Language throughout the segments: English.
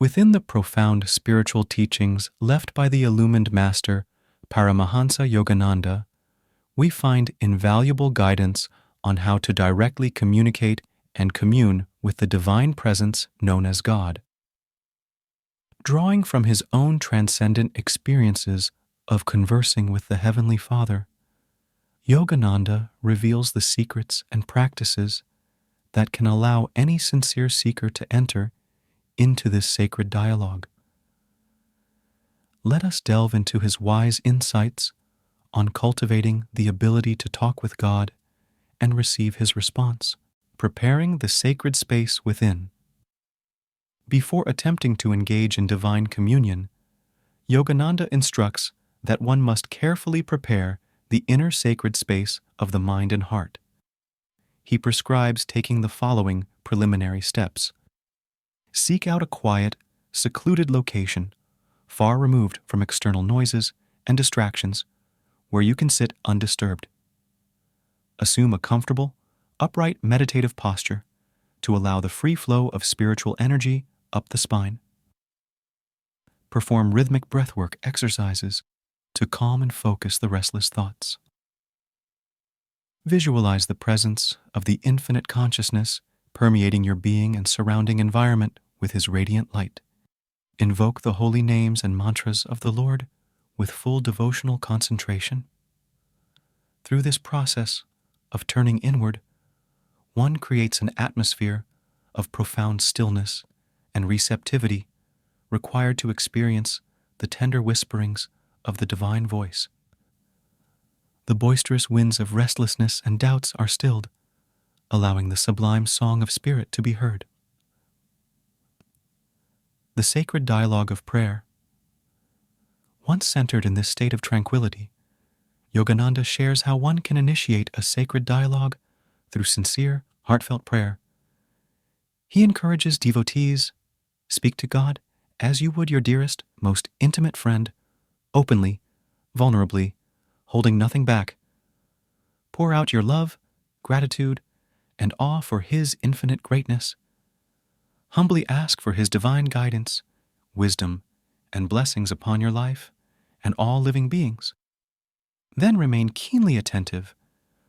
Within the profound spiritual teachings left by the illumined master Paramahansa Yogananda, we find invaluable guidance on how to directly communicate and commune with the divine presence known as God. Drawing from his own transcendent experiences of conversing with the Heavenly Father, Yogananda reveals the secrets and practices that can allow any sincere seeker to enter into this sacred dialogue. Let us delve into his wise insights on cultivating the ability to talk with God and receive his response, preparing the sacred space within. Before attempting to engage in divine communion, Yogananda instructs that one must carefully prepare the inner sacred space of the mind and heart. He prescribes taking the following preliminary steps. Seek out a quiet, secluded location, far removed from external noises and distractions, where you can sit undisturbed. Assume a comfortable, upright meditative posture to allow the free flow of spiritual energy up the spine. Perform rhythmic breathwork exercises to calm and focus the restless thoughts. Visualize the presence of the infinite consciousness permeating your being and surrounding environment with his radiant light. Invoke the holy names and mantras of the Lord with full devotional concentration. Through this process of turning inward, one creates an atmosphere of profound stillness and receptivity required to experience the tender whisperings of the divine voice. The boisterous winds of restlessness and doubts are stilled, allowing the sublime song of spirit to be heard. The sacred dialogue of prayer. Once centered in this state of tranquility, Yogananda shares how one can initiate a sacred dialogue through sincere, heartfelt prayer. He encourages devotees, speak to God as you would your dearest, most intimate friend, openly, vulnerably, holding nothing back. Pour out your love, gratitude, and awe for his infinite greatness. Humbly ask for his divine guidance, wisdom, and blessings upon your life and all living beings. Then remain keenly attentive,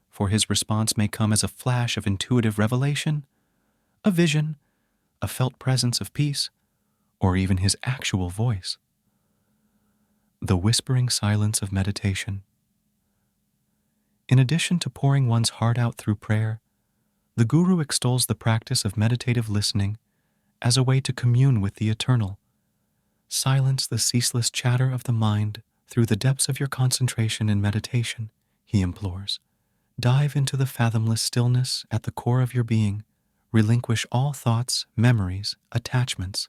for his response may come as a flash of intuitive revelation, a vision, a felt presence of peace, or even his actual voice. The whispering silence of meditation. In addition to pouring one's heart out through prayer, the Guru extols the practice of meditative listening as a way to commune with the eternal. Silence the ceaseless chatter of the mind through the depths of your concentration in meditation, he implores. Dive into the fathomless stillness at the core of your being. Relinquish all thoughts, memories, attachments,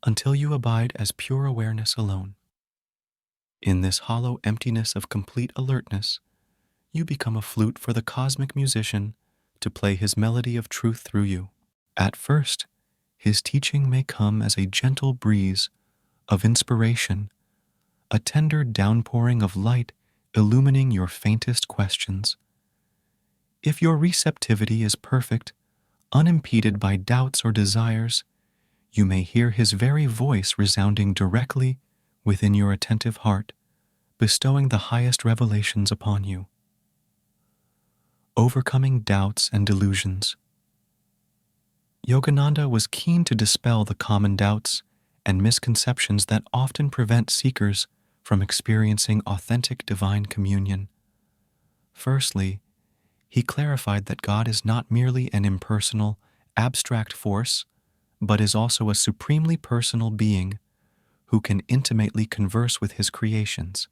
until you abide as pure awareness alone. In this hollow emptiness of complete alertness, you become a flute for the cosmic musician to play his melody of truth through you. At first, his teaching may come as a gentle breeze of inspiration, a tender downpouring of light illumining your faintest questions. If your receptivity is perfect, unimpeded by doubts or desires, you may hear his very voice resounding directly within your attentive heart, bestowing the highest revelations upon you. Overcoming doubts and delusions. Yogananda was keen to dispel the common doubts and misconceptions that often prevent seekers from experiencing authentic divine communion. Firstly, he clarified that God is not merely an impersonal, abstract force, but is also a supremely personal being who can intimately converse with his creations.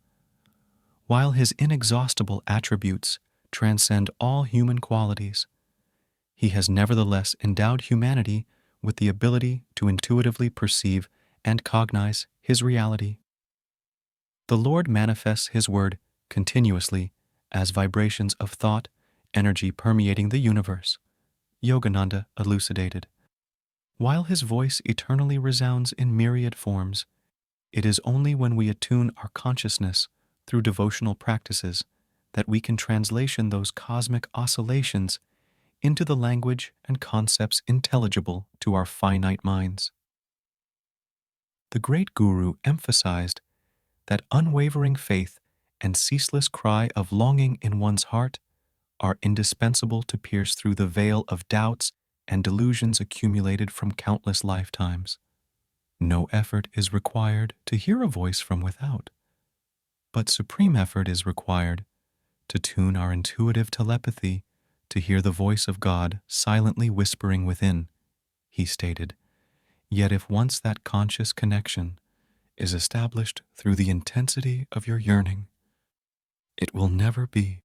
While his inexhaustible attributes transcend all human qualities, he has nevertheless endowed humanity with the ability to intuitively perceive and cognize his reality. The Lord manifests his word continuously as vibrations of thought, energy permeating the universe, Yogananda elucidated. While his voice eternally resounds in myriad forms, it is only when we attune our consciousness through devotional practices that we can translation those cosmic oscillations into the language and concepts intelligible to our finite minds. The great Guru emphasized that unwavering faith and ceaseless cry of longing in one's heart are indispensable to pierce through the veil of doubts and delusions accumulated from countless lifetimes. No effort is required to hear a voice from without, but supreme effort is required to tune our intuitive telepathy to hear the voice of God silently whispering within, he stated. Yet if once that conscious connection is established through the intensity of your yearning, it will never be